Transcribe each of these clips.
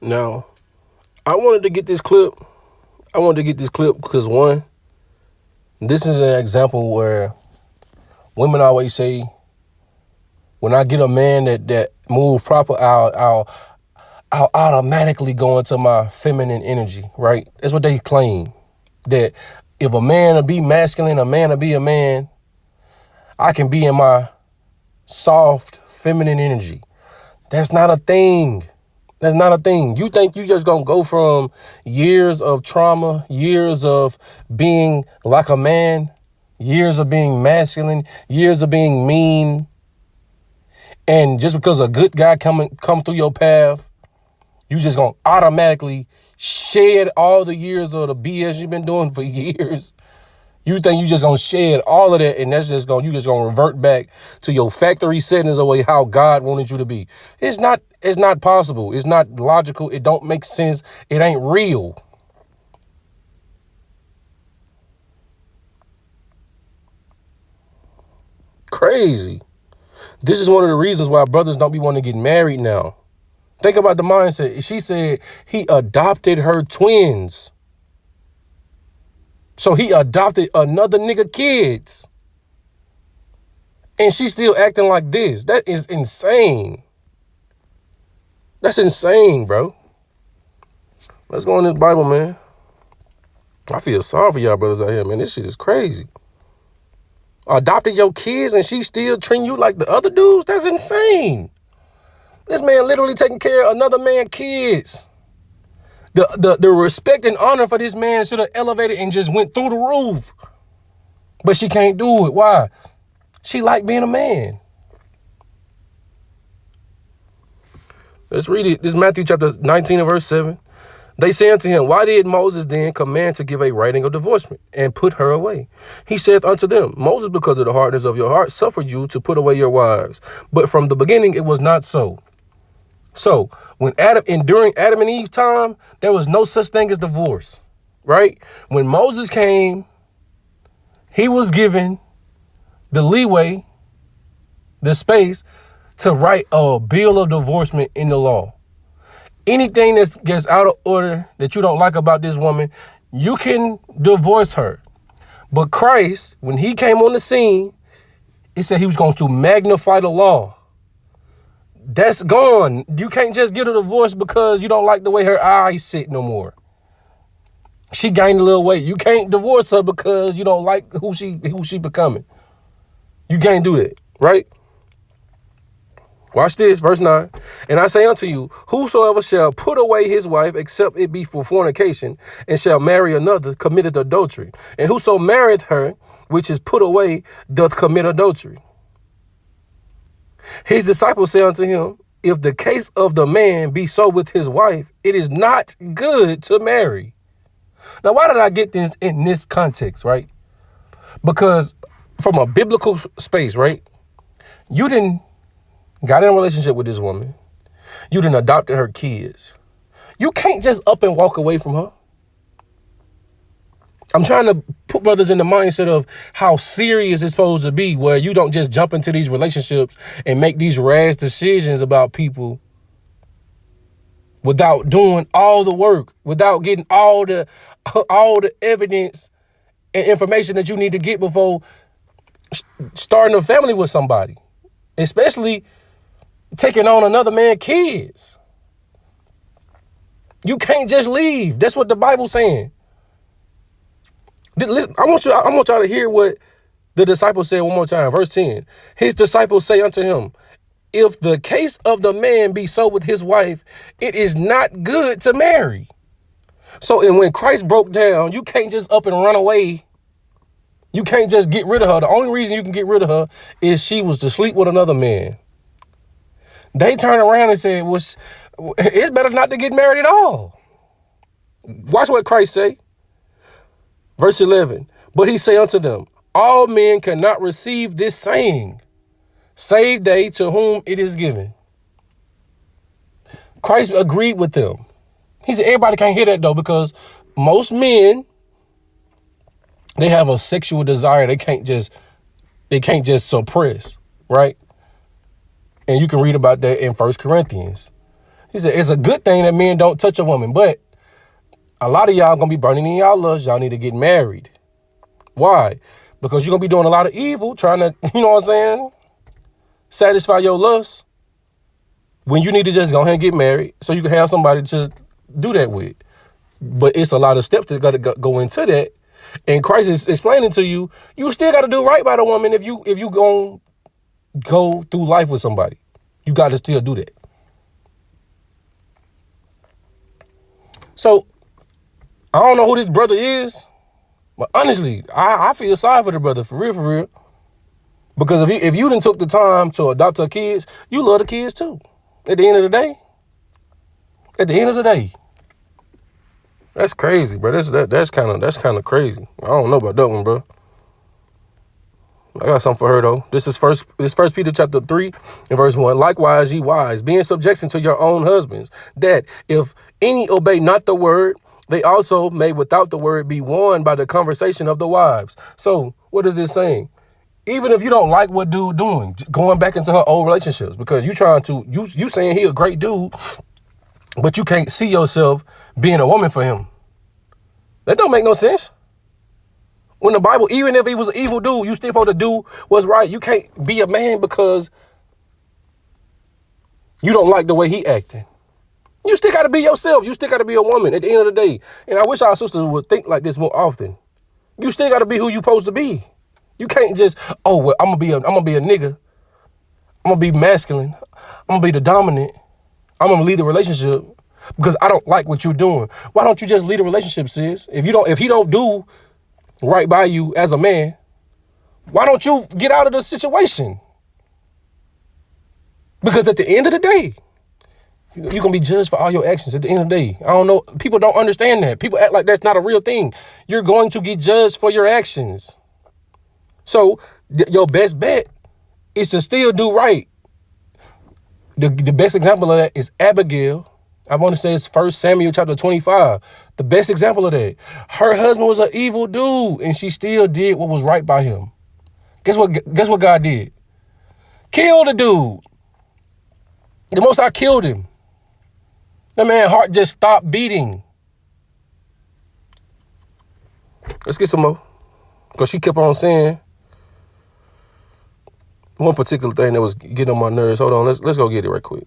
Now, I wanted to get this clip. I wanted to get this clip because one, this is an example where women always say, when I get a man that move proper, I'll automatically go into my feminine energy, right? That's what they claim. That if a man will be masculine, a man will be a man, I can be in my soft feminine energy. That's not a thing. That's not a thing. You think you just gonna go from years of trauma, years of being like a man, years of being masculine, years of being mean, and just because a good guy come through your path, you just gonna automatically shed all the years of the BS you've been doing for years. You think you just gonna shed all of that, and you just gonna revert back to your factory settings of how God wanted you to be. It's not possible. It's not logical. It don't make sense. It ain't real. Crazy. This is one of the reasons why brothers don't be wanting to get married now. Think about the mindset. She said he adopted her twins. So he adopted another nigga kids. And she's still acting like this. That is insane. That's insane, bro. Let's go in this Bible, man. I feel sorry for y'all brothers out here, man. This shit is crazy. Adopted your kids and she still treating you like the other dudes? That's insane. This man literally taking care of another man's kids. The respect and honor for this man should have elevated and just went through the roof. But she can't do it. Why? She like being a man. Let's read it. This is Matthew chapter 19 and verse 7. They say unto him, why did Moses then command to give a writing of divorcement and put her away? He said unto them, Moses, because of the hardness of your heart, suffered you to put away your wives. But from the beginning it was not so. So during Adam and Eve time, there was no such thing as divorce, right? When Moses came, he was given the leeway, the space to write a bill of divorcement in the law. Anything that gets out of order that you don't like about this woman, you can divorce her. But Christ, when he came on the scene, he said he was going to magnify the law. That's gone. You can't just get a divorce because you don't like the way her eyes sit no more. She gained a little weight. You can't divorce her because you don't like who she becoming. You can't do that, right? Watch this, verse 9. And I say unto you, whosoever shall put away his wife, except it be for fornication, and shall marry another, committeth adultery. And whoso marrieth her, which is put away, doth commit adultery. His disciples say unto him, if the case of the man be so with his wife, it is not good to marry. Now, why did I get this in this context, right? Because from a biblical space, right? You didn't got in a relationship with this woman. You done adopted her kids. You can't just up and walk away from her. I'm trying to put brothers in the mindset of how serious it's supposed to be, where you don't just jump into these relationships and make these rash decisions about people without doing all the work, without getting all the evidence and information that you need to get before starting a family with somebody, especially taking on another man's kids. You can't just leave. That's what the Bible's saying. Listen, I want y'all to hear what the disciples said one more time. Verse 10. His disciples say unto him, if the case of the man be so with his wife, it is not good to marry. So, and when Christ broke down, you can't just up and run away. You can't just get rid of her. The only reason you can get rid of her is she was to sleep with another man. They turned around and said, well, it's better not to get married at all. Watch what Christ say. Verse 11, but he say unto them, all men cannot receive this saying, save they to whom it is given. Christ agreed with them. He said everybody can't hear that though, because most men, they have a sexual desire they can't just suppress, right? And you can read about that in 1 Corinthians. He said, it's a good thing that men don't touch a woman, but a lot of y'all gonna be burning in y'all lust. Y'all need to get married. Why? Because you're gonna be doing a lot of evil, trying to, you know what I'm saying, satisfy your lust, when you need to just go ahead and get married so you can have somebody to do that with. But it's a lot of steps that gotta go into that. And Christ is explaining to you, you still gotta do right by the woman if you gonna go through life with somebody. You gotta still do that. So I don't know who this brother is, but honestly, I feel sorry for the brother, for real. Because if you didn't took the time to adopt her kids, you love the kids too. At the end of the day. That's crazy, bro. That's kind of crazy. I don't know about that one, bro. I got something for her though. This is first Peter chapter 3 and verse 1. Likewise, ye wives, be in subjection to your own husbands, that if any obey not the word, they also may without the word be won by the conversation of the wives. So what is this saying? Even if you don't like what dude doing, going back into her old relationships, because you saying he a great dude, but you can't see yourself being a woman for him. That don't make no sense. When the Bible, even if he was an evil dude, you still supposed to do what's right. You can't be a man because you don't like the way he acting. You still got to be yourself. You still got to be a woman at the end of the day. And I wish our sisters would think like this more often. You still got to be who you supposed to be. You can't just, oh, well, I'm gonna be a nigga. I'm gonna be masculine. I'm gonna be the dominant. I'm gonna lead the relationship because I don't like what you're doing. Why don't you just lead a relationship, sis? If he don't do right by you as a man, why don't you get out of the situation? Because at the end of the day, you're going to be judged for all your actions at the end of the day. I don't know. People don't understand that. People act like that's not a real thing. You're going to get judged for your actions. So your best bet is to still do right. The best example of that is Abigail. I want to say it's 1 Samuel chapter 25. The best example of that. Her husband was an evil dude, and she still did what was right by him. Guess what God did? Kill the dude. The Most High killed him. That man's heart just stopped beating. Let's get some more. Because she kept on saying one particular thing that was getting on my nerves. Hold on, let's go get it right quick.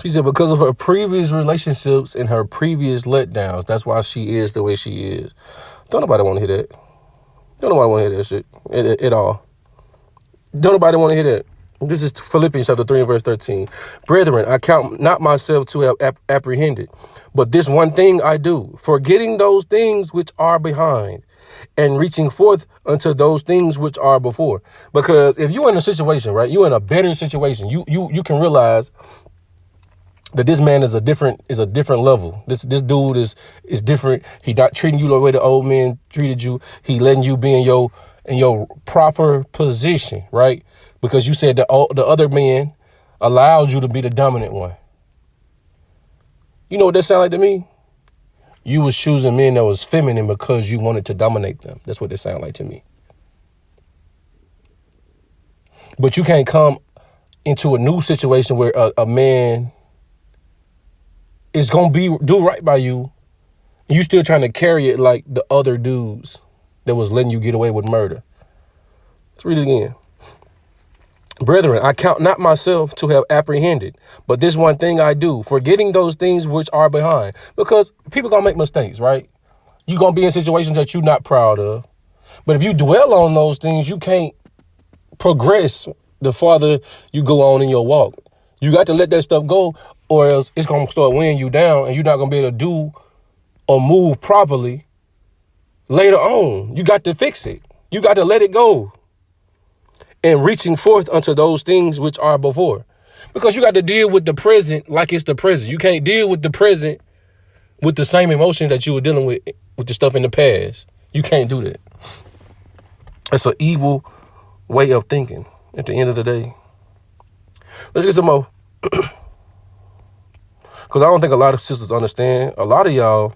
She said because of her previous relationships and her previous letdowns, that's why she is the way she is. Don't nobody want to hear that. Don't nobody want to hear that shit at all. Don't nobody want to hear that. This is Philippians chapter 3 and verse 13. Brethren, I count not myself to have apprehended, but this one thing I do, forgetting those things which are behind and reaching forth unto those things which are before. Because if you're in a situation, right, you're in a better situation, you can realize that this man is a different level. This dude is different. He not treating you the way the old man treated you. He letting you be in your proper position, right? Because you said the other man allowed you to be the dominant one. You know what that sound like to me? You was choosing men that was feminine because you wanted to dominate them. That's what that sound like to me. But you can't come into a new situation where a man is going to do right by you, and you still trying to carry it like the other dudes that was letting you get away with murder. Let's read it again. Brethren, I count not myself to have apprehended, but this one thing I do, forgetting those things which are behind. Because people going to make mistakes, right? You're going to be in situations that you're not proud of. But if you dwell on those things, you can't progress the farther you go on in your walk. You got to let that stuff go, or else it's going to start weighing you down and you're not going to be able to do or move properly later on. You got to fix it. You got to let it go. And reaching forth unto those things which are before. Because you got to deal with the present like it's the present. You can't deal with the present with the same emotion that you were dealing with the stuff in the past. You can't do that. That's an evil way of thinking at the end of the day. Let's get some more. Because I don't think a lot of sisters understand. A lot of y'all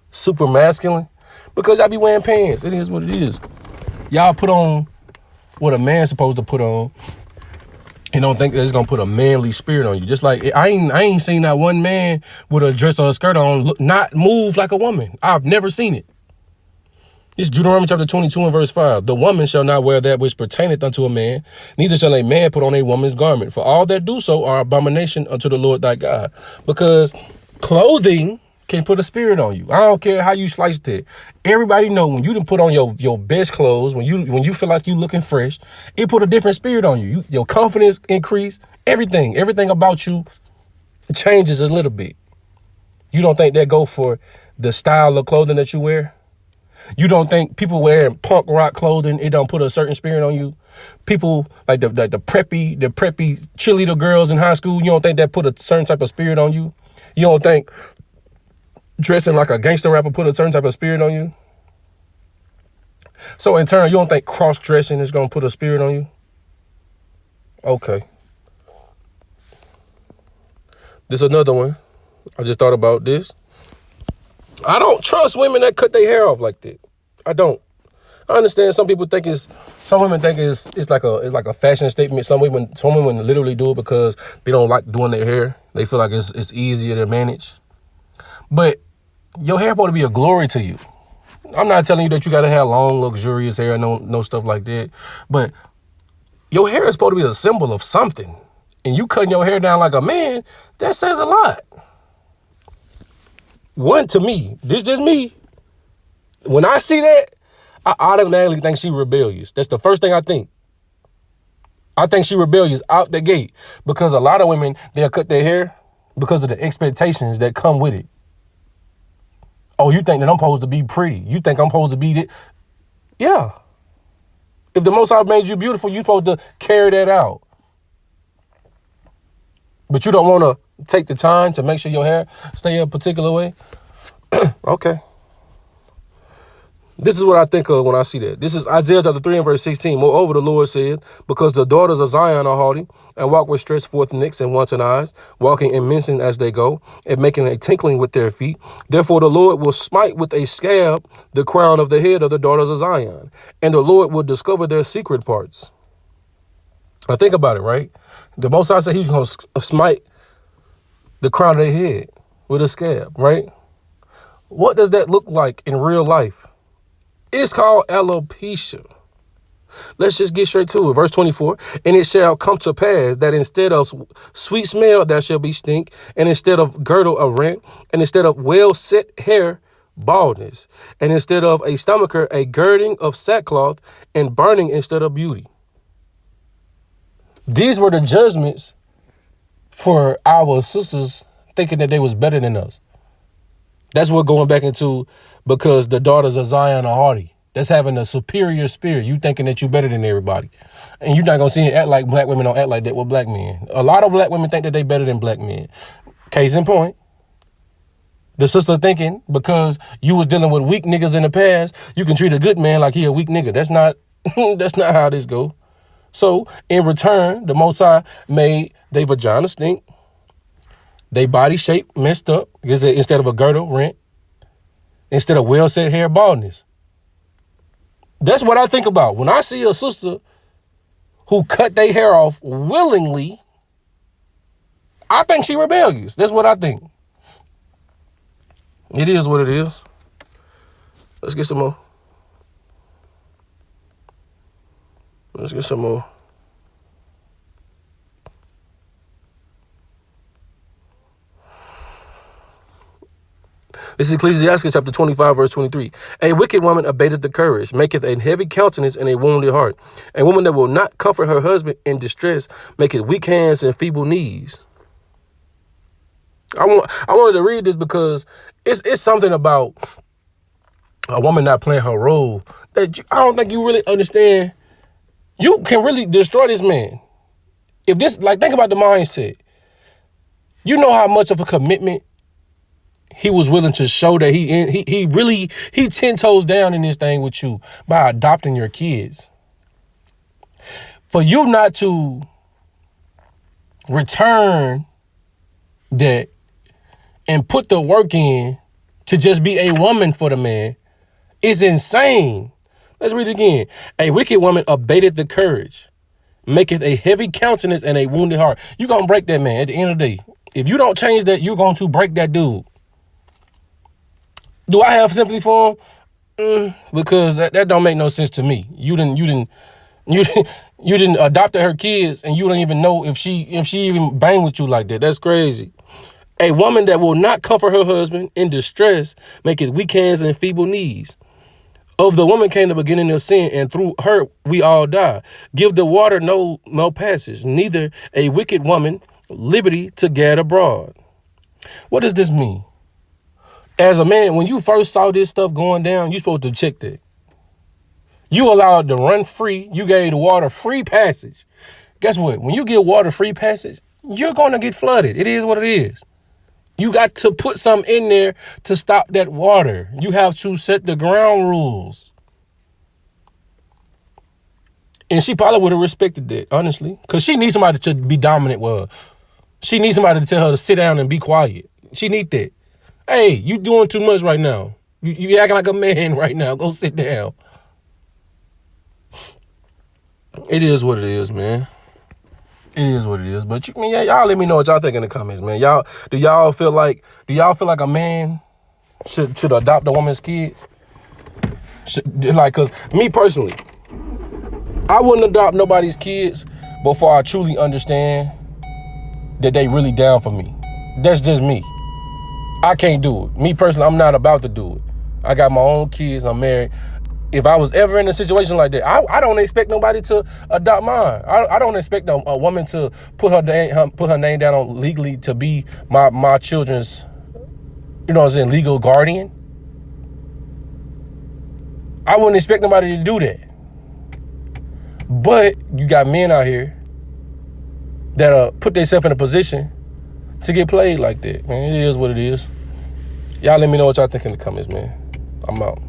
super masculine because y'all be wearing pants. It is what it is. Y'all put on what a man's supposed to put on and don't think that it's gonna put a manly spirit on you. Just like I ain't seen that one man with a dress or a skirt on not move like a woman. I've never seen it. It's Deuteronomy chapter 22 and verse 5. The woman shall not wear that which pertaineth unto a man, neither shall a man put on a woman's garment. For all that do so are abomination unto the Lord thy God. Because clothing can put a spirit on you. I don't care how you sliced it. Everybody know when you done put on your best clothes, when you feel like you looking fresh, it put a different spirit on you. Your confidence increase. Everything about you changes a little bit. You don't think that go for the style of clothing that you wear? You don't think people wearing punk rock clothing, it don't put a certain spirit on you? People like the preppy cheerleader girls in high school, you don't think that put a certain type of spirit on you? You don't think dressing like a gangster rapper put a certain type of spirit on you? So in turn, you don't think cross-dressing is going to put a spirit on you? Okay. This is another one. I just thought about this. I don't trust women that cut their hair off like that. I don't. I understand some women think it's like a fashion statement. Some women literally do it because they don't like doing their hair. They feel like it's easier to manage. But your hair supposed to be a glory to you. I'm not telling you that you gotta have long, luxurious hair, no stuff like that. But your hair is supposed to be a symbol of something. And you cutting your hair down like a man, that says a lot. One, to me, this just me. When I see that, I automatically think she rebellious. That's the first thing I think. I think she rebellious out the gate because a lot of women, they'll cut their hair because of the expectations that come with it. Oh, you think that I'm supposed to be pretty? You think I'm supposed to be that? Yeah. If the Most High made you beautiful, you're supposed to carry that out. But you don't want to take the time to make sure your hair stay a particular way. Okay. This is what I think of when I see that. This is Isaiah chapter 3 and verse 16. Moreover, the Lord said, because the daughters of Zion are haughty, and walk with stretched forth necks and wanton eyes, walking and mincing as they go, and making a tinkling with their feet. Therefore, the Lord will smite with a scab the crown of the head of the daughters of Zion, and the Lord will discover their secret parts. Now think about it, right? The Most High said he's going to smite the crown of their head with a scab, right? What does that look like in real life? It's called alopecia. Let's just get straight to it. Verse 24, and it shall come to pass that instead of sweet smell, there shall be stink, and instead of girdle, a rent, and instead of well set hair, baldness, and instead of a stomacher, a girding of sackcloth, and burning instead of beauty. These were the judgments for our sisters thinking that they was better than us. That's what going back into because the daughters of Zion are haughty. That's having a superior spirit. You thinking that you better than everybody. And you're not going to see it act like black women don't act like that with black men. A lot of black women think that they better than black men. Case in point, the sister thinking because you was dealing with weak niggas in the past, you can treat a good man like he a weak nigga. That's not how this go. So in return, the Most High made their vagina stink. They body shape messed up because instead of a girdle, rent. Instead of well set hair, baldness. That's what I think about. When I see a sister who cut their hair off willingly, I think she rebellious. That's what I think. It is what it is. Let's get some more. Let's get some more. This is Ecclesiastes chapter 25, verse 23. A wicked woman abateth the courage, maketh a heavy countenance and a wounded heart. A woman that will not comfort her husband in distress, maketh weak hands and feeble knees. I wanted to read this because it's something about a woman not playing her role that I don't think you really understand. You can really destroy this man. If this, like, think about the mindset. You know how much of a commitment he was willing to show that he really 10 toes down in this thing with you by adopting your kids. For you not to return that and put the work in to just be a woman for the man is insane. Let's read it again. A wicked woman abated the courage, maketh a heavy countenance and a wounded heart. You gonna break that man at the end of the day. If you don't change that, you're going to break that dude. Do I have sympathy for him? Because that don't make no sense to me. You didn't adopt her kids, and you don't even know if she even bang with you like that. That's crazy. A woman that will not comfort her husband in distress maketh weak hands and feeble knees. Of the woman came the beginning of sin, and through her we all die. Give the water no passage, neither a wicked woman liberty to gad abroad. What does this mean? As a man, when you first saw this stuff going down, you supposed to check that. You allowed to run free. You gave the water free passage. Guess what? When you give water free passage, you're going to get flooded. It is what it is. You got to put something in there to stop that water. You have to set the ground rules. And she probably would have respected that, honestly, because she needs somebody to be dominant with her. She needs somebody to tell her to sit down and be quiet. She needs that. Hey, you doing too much right now. You acting like a man right now. Go sit down. It is what it is, man. It is what it is. But y'all let me know what y'all think in the comments, man. Do y'all feel like a man should adopt a woman's kids? Cause me personally, I wouldn't adopt nobody's kids before I truly understand that they really down for me. That's just me. I can't do it. Me personally, I'm not about to do it. I got my own kids. I'm married. If I was ever in a situation like that, I don't expect nobody to adopt mine. I don't expect a woman to put her name down on legally to be my children's, you know what I'm saying, legal guardian. I wouldn't expect nobody to do that. But you got men out here that put themselves in a position to get played like that, man. It is what it is. Y'all let me know what y'all think in the comments, man. I'm out.